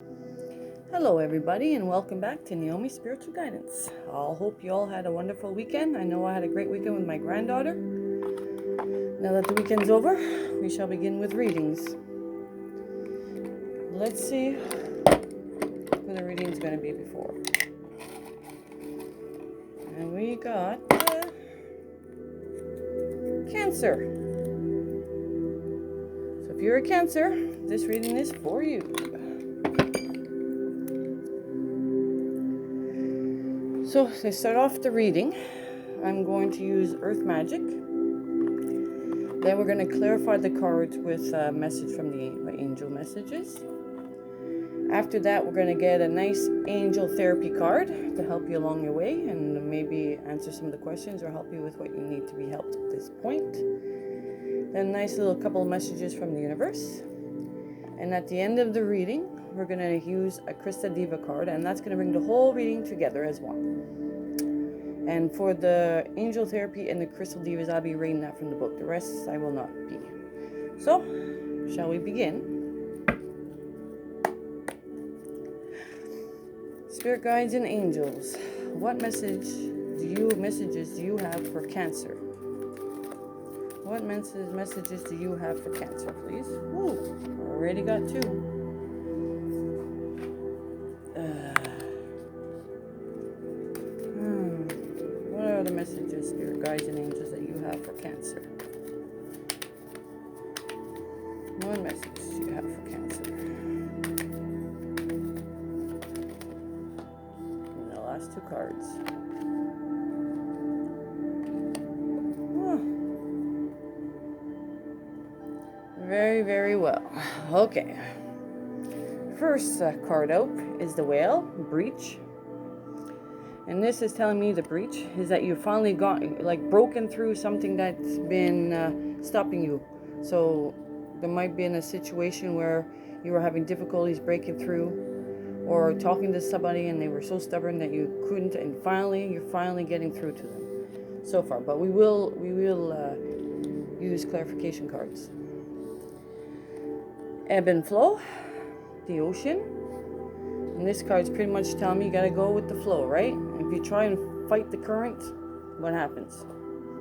Hello everybody and welcome back to Naomi Spiritual Guidance. I hope you all had a wonderful weekend. I know I had a great weekend with my granddaughter. Now that the weekend's over, we shall begin with readings. Let's see who the reading's going to be before. And we got Cancer. So if you're a Cancer, this reading is for you. So to start off the reading, I'm going to use Earth Magic. Then we're going to clarify the cards with a message from the angel messages. After that, we're going to get a nice angel therapy card to help you along your way and maybe answer some of the questions or help you with what you need to be helped at this point. Then a nice little couple of messages from the universe. And at the end of the reading, we're going to use a Krista Diva card, and that's going to bring the whole reading together as one. And for the angel therapy and the crystal divas, I'll be reading that from the book. The rest I will not be. So, shall we begin? Spirit guides and angels, what messages do you have for Cancer? What messages do you have for Cancer, please? Ooh, already got two. What are the messages, Spirit guides and angels, that you have for Cancer? What message do you have for Cancer? And the last two cards. Very, very well. Okay. First card out is the Whale, Breach. And this is telling me the breach is that you finally got, broken through something that's been stopping you. So there might be in a situation where you were having difficulties breaking through or talking to somebody and they were so stubborn that you couldn't, and you're finally getting through to them so far. But we will use clarification cards. Ebb and Flow, the Ocean. And this card's pretty much telling me you gotta go with the flow, right? If you try and fight the current, what happens?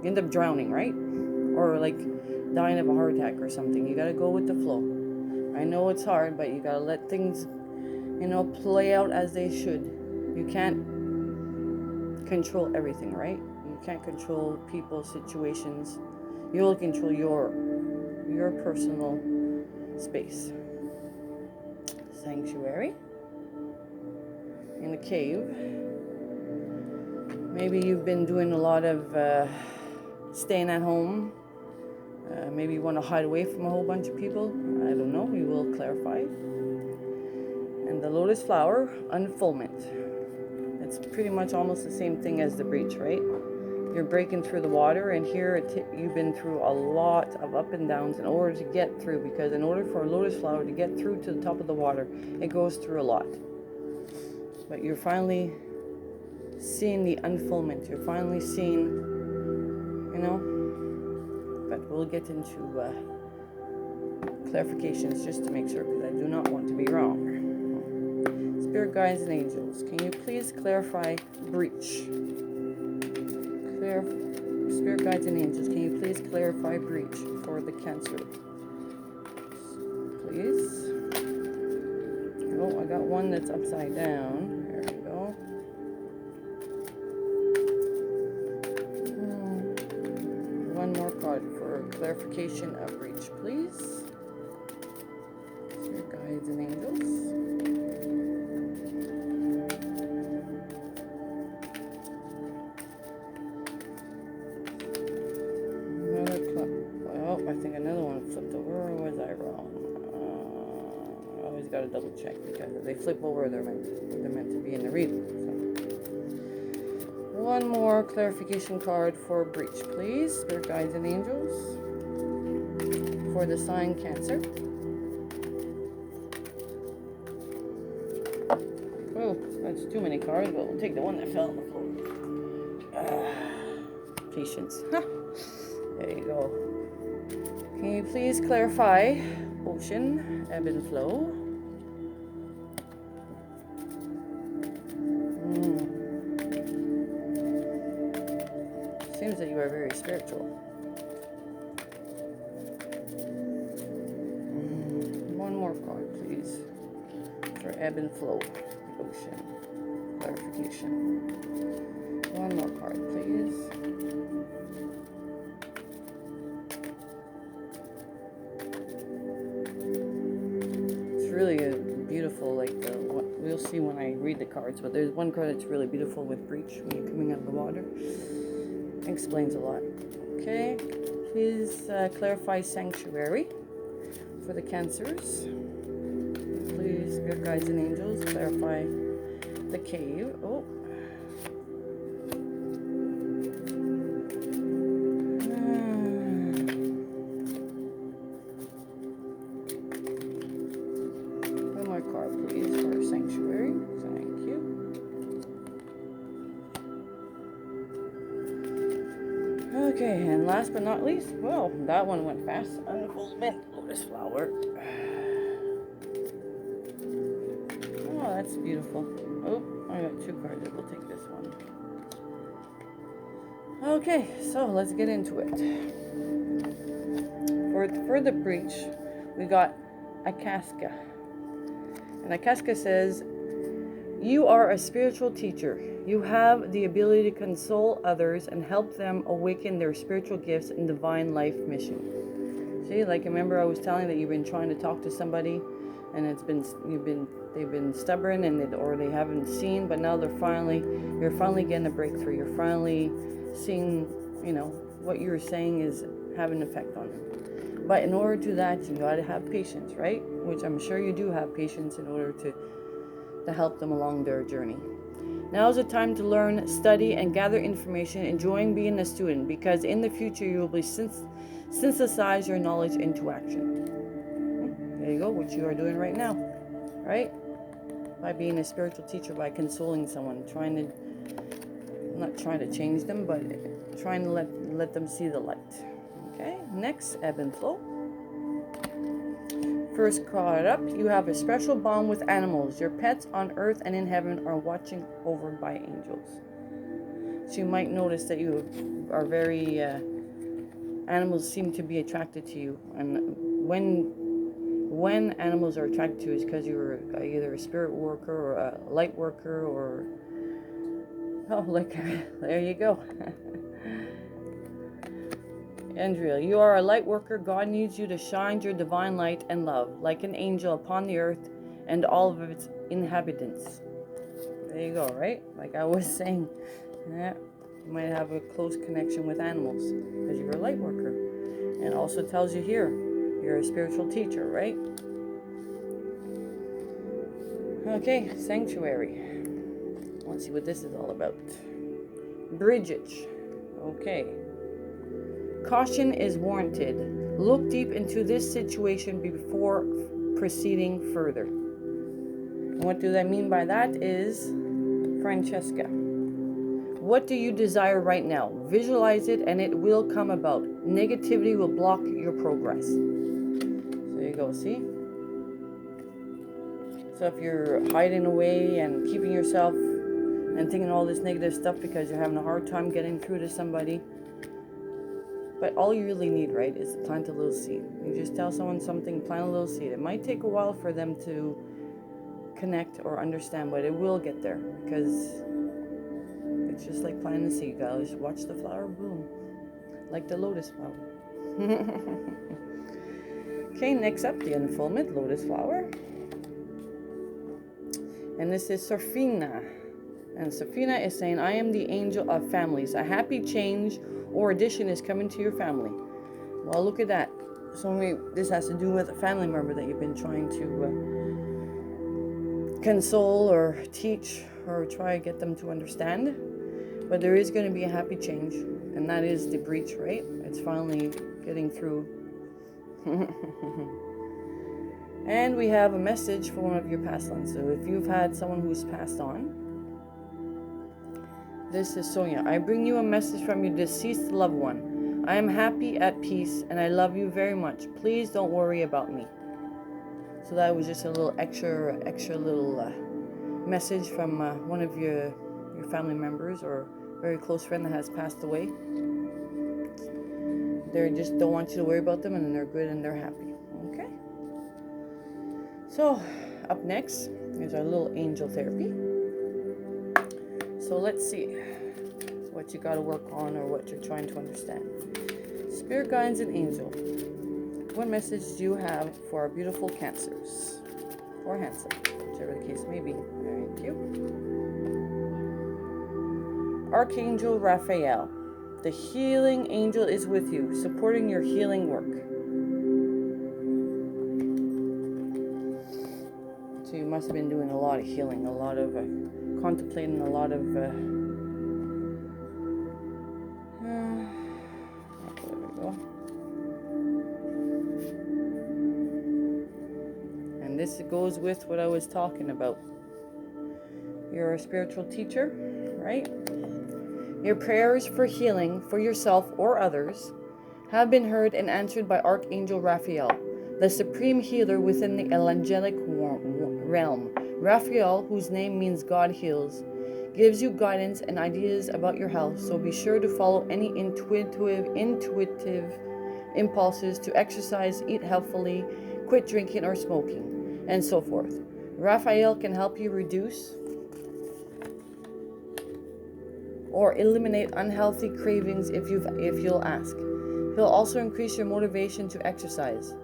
You end up drowning, right? Or dying of a heart attack or something. You gotta go with the flow. I know it's hard, but you gotta let things, play out as they should. You can't control everything, right? You can't control people, situations. You'll control your personal space. Sanctuary. In the Cave. Maybe you've been doing a lot of staying at home. Maybe you want to hide away from a whole bunch of people. I don't know. We will clarify. And the Lotus Flower, Unfoldment. It's pretty much almost the same thing as the Breach, right? You're breaking through the water, and here you've been through a lot of up and downs in order to get through, because in order for a lotus flower to get through to the top of the water, it goes through a lot. But you're finally seeing the unfoldment. You're finally seeing, but we'll get into clarifications just to make sure, because I do not want to be wrong. Spirit guides and angels, can you please clarify breach? Spirit guides and angels, can you please clarify breach for the Cancer? Please. Oh, I got one that's upside down. There we go. One more card for clarification of breach, please. Spirit guides and angels. I think another one flipped over, or was I wrong? I always got to double check, because if they flip over, they're meant to be in the reading. So. One more clarification card for breach, please. Spirit guides and angels for the sign Cancer. Oh, that's too many cards, but we'll take the one that fell on the floor. Patience. There you go. Can you please clarify Ocean, Ebb and Flow? are very spiritual. One more card, please, for ebb and flow, the ocean, clarification. One more card, please. It's really a beautiful, like we'll see when I read the cards, but there's one card that's really beautiful with breach when you're coming out of the water. It explains a lot. Okay, please clarify sanctuary for the Cancers. Please, good guides and angels, clarify the cave. Oh. One more card, please, for sanctuary. Thank you. Okay, and last but not least, well, that one went fast. Unfoldment, lotus flower. Oh, that's beautiful. Oh, I got two cards. We'll take this one. Okay, so let's get into it. For the breach, we got a Casca. And a Casca says, you are a spiritual teacher. You have the ability to console others and help them awaken their spiritual gifts and divine life mission. See, like remember I was telling that you've been trying to talk to somebody and they've been stubborn and or they haven't seen, but now you're finally getting a breakthrough. You're finally seeing, what you were saying is having an effect on them. But in order to do that, you got to have patience, right? Which I'm sure you do have patience in order to help them along their journey. Now is the time to learn, study, and gather information, enjoying being a student, because in the future you will be synthesize your knowledge into action. There you go, what you are doing right now, right? By being a spiritual teacher, by consoling someone, not trying to change them, but trying to let them see the light. Okay, next, ebb and flow. First card up, you have a special bond with animals. Your pets on earth and in heaven are watching over by angels. So you might notice that you are very, animals seem to be attracted to you. And when animals are attracted to you, it's because you're either a spirit worker or a light worker or, oh, look, there you go. Andrea, you are a light worker. God needs you to shine your divine light and love like an angel upon the earth and all of its inhabitants. There you go, right? Like I was saying, yeah, you might have a close connection with animals because you're a light worker. And also tells you here, you're a spiritual teacher, right? Okay, sanctuary. Let's see what this is all about. Bridget. Okay. Caution is warranted. Look deep into this situation before proceeding further. And what do I mean by that is, Francesca, what do you desire right now? Visualize it and it will come about. Negativity will block your progress. There you go, see? So if you're hiding away and keeping yourself and thinking all this negative stuff because you're having a hard time getting through to somebody, but all you really need, right, is to plant a little seed. You just tell someone something, plant a little seed. It might take a while for them to connect or understand, but it will get there because it's just like planting a seed. You gotta just watch the flower bloom, like the lotus flower. Okay, next up, the unfoldment, lotus flower. And this is Safina. And Safina is saying, I am the angel of families. A happy change or addition is coming to your family. Well, look at that. So this has to do with a family member that you've been trying to console or teach or try to get them to understand. But there is going to be a happy change, and that is the breach, right? It's finally getting through. And we have a message for one of your past ones. So if you've had someone who's passed on, this is Sonia. I bring you a message from your deceased loved one. I am happy, at peace, and I love you very much. Please don't worry about me. So that was just a little extra little message from one of your family members or very close friend that has passed away. They just don't want you to worry about them, and they're good and they're happy. Okay? So, up next is our little angel therapy. So let's see what you got to work on or what you're trying to understand. Spirit guides and angel. What message do you have for our beautiful Cancers? Or handsome, whichever the case may be. Thank you. Archangel Raphael. The healing angel is with you, supporting your healing work. So you must have been doing a lot of healing, a lot of contemplating, a lot of there we go. And this goes with what I was talking about. You're a spiritual teacher, right? Your prayers for healing for yourself or others have been heard and answered by Archangel Raphael, the supreme healer within the angelic realm. Raphael, whose name means God heals, gives you guidance and ideas about your health, so be sure to follow any intuitive impulses to exercise, eat healthfully, quit drinking or smoking, and so forth. Raphael can help you reduce or eliminate unhealthy cravings if you'll ask. He'll also increase your motivation to exercise.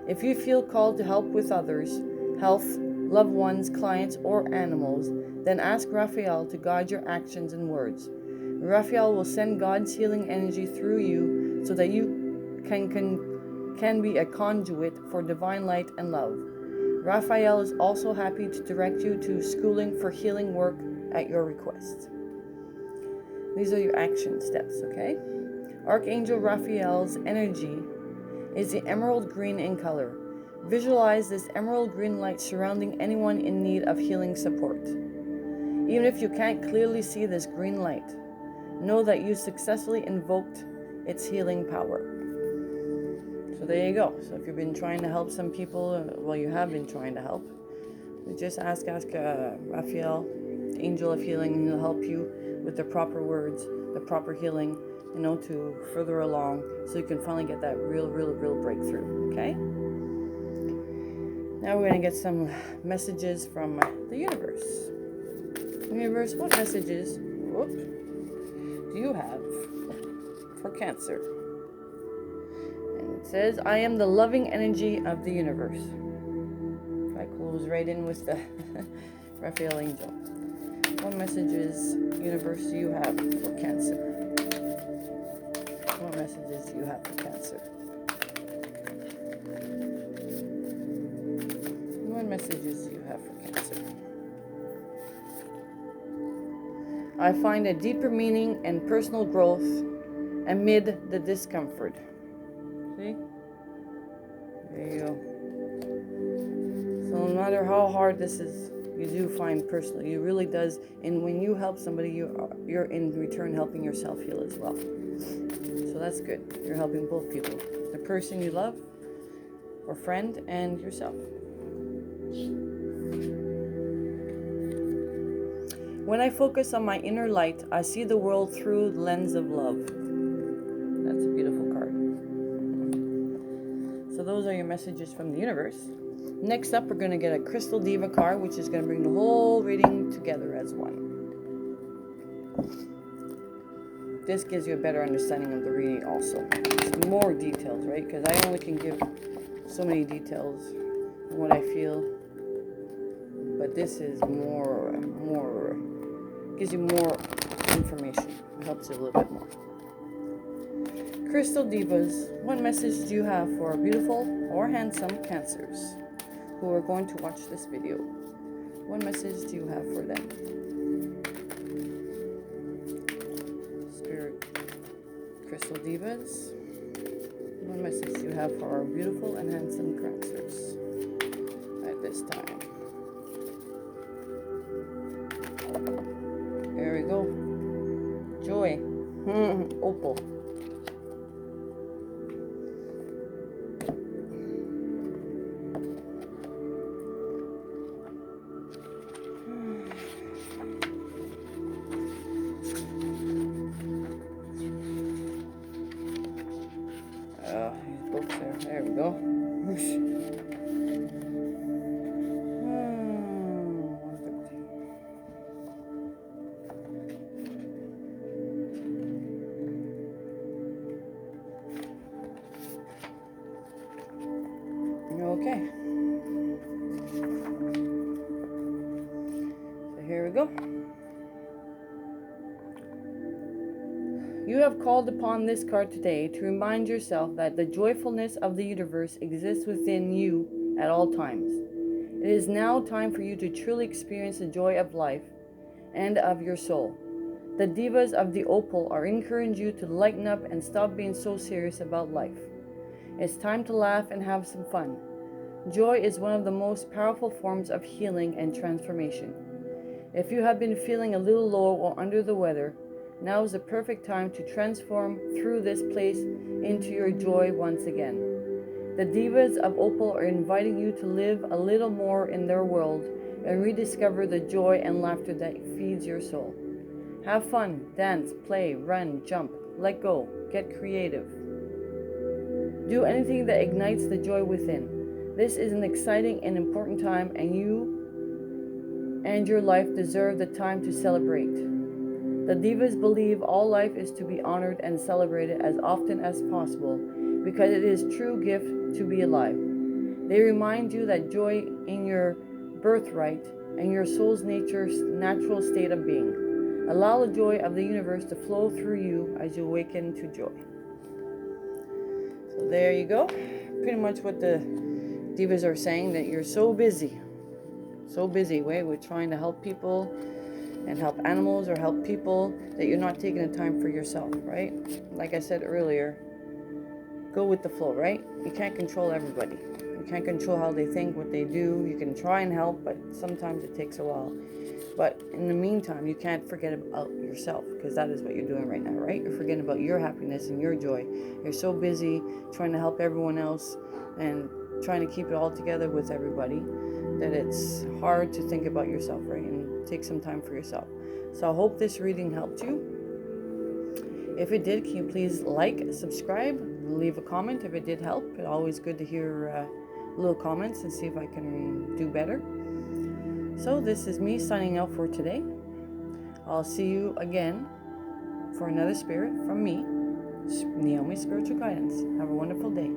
If you feel called to help with others, health, loved ones, clients, or animals, then ask Raphael to guide your actions and words. Raphael will send God's healing energy through you so that you can be a conduit for divine light and love. Raphael is also happy to direct you to schooling for healing work at your request. These are your action steps, okay? Archangel Raphael's energy is the emerald green in color. Visualize this emerald green light surrounding anyone in need of healing support. Even if you can't clearly see this green light, know that you successfully invoked its healing power. So there you go. So if you've been trying to help some people, well, you have been trying to help, just ask Raphael, the angel of healing, and he'll help you with the proper words, the proper healing, to further along, so you can finally get that real breakthrough, okay? Now we're going to get some messages from the universe. Universe, what messages do you have for Cancer? And it says, I am the loving energy of the universe. That goes right in with the Raphael angel. What messages, universe, do you have for Cancer? What messages do you have for Cancer? What messages do you have for Cancer? I find a deeper meaning and personal growth amid the discomfort. See? There you go. So no matter how hard this is, you do find personally, it really does. And when you help somebody, you're in return helping yourself heal as well. So that's good. You're helping both people. The person you love, or friend, and yourself. When I focus on my inner light, I see the world through the lens of love. That's a beautiful card. So those are your messages from the universe. Next up, we're going to get a Crystal Diva card, which is going to bring the whole reading together as one. This gives you a better understanding of the reading also. It's more details, right? Because I only can give so many details on what I feel. But this is more, gives you more information. It helps you a little bit more. Crystal Divas, what message do you have for our beautiful or handsome Cancers who are going to watch this video? What message do you have for them? Spirit Crystal Divas, what message do you have for our beautiful and handsome Cancers at this time? There we go. Joy. Opal. go. Okay. So here we go. You have called upon this card today to remind yourself that the joyfulness of the universe exists within you at all times. It is now time for you to truly experience the joy of life and of your soul. The divas of the opal are encouraging you to lighten up and stop being so serious about life. It's time to laugh and have some fun. Joy is one of the most powerful forms of healing and transformation. If you have been feeling a little low or under the weather, now is the perfect time to transform through this place into your joy once again. The divas of opal are inviting you to live a little more in their world and rediscover the joy and laughter that feeds your soul. Have fun, dance, play, run, jump, let go, get creative. Do anything that ignites the joy within. This is an exciting and important time, and you and your life deserve the time to celebrate. The divas believe all life is to be honored and celebrated as often as possible because it is a true gift to be alive. They remind you that joy in your birthright and your soul's natural state of being. Allow the joy of the universe to flow through you as you awaken to joy. So there you go. Pretty much what the divas are saying, that you're so busy, with trying to help people and help animals or help people, that you're not taking the time for yourself, right? Like I said earlier, go with the flow, right? You can't control everybody. You can't control how they think, what they do. You can try and help, but sometimes it takes a while. But in the meantime, you can't forget about yourself, because that is what you're doing right now, right? You're forgetting about your happiness and your joy. You're so busy trying to help everyone else and trying to keep it all together with everybody that it's hard to think about yourself, right? And take some time for yourself. So I hope this reading helped you. If it did, can you please like, subscribe, leave a comment if it did help. It's always good to hear little comments and see if I can do better. So this is me signing out for today. I'll see you again for another spirit from me, Naomi Spiritual Guidance. Have a wonderful day.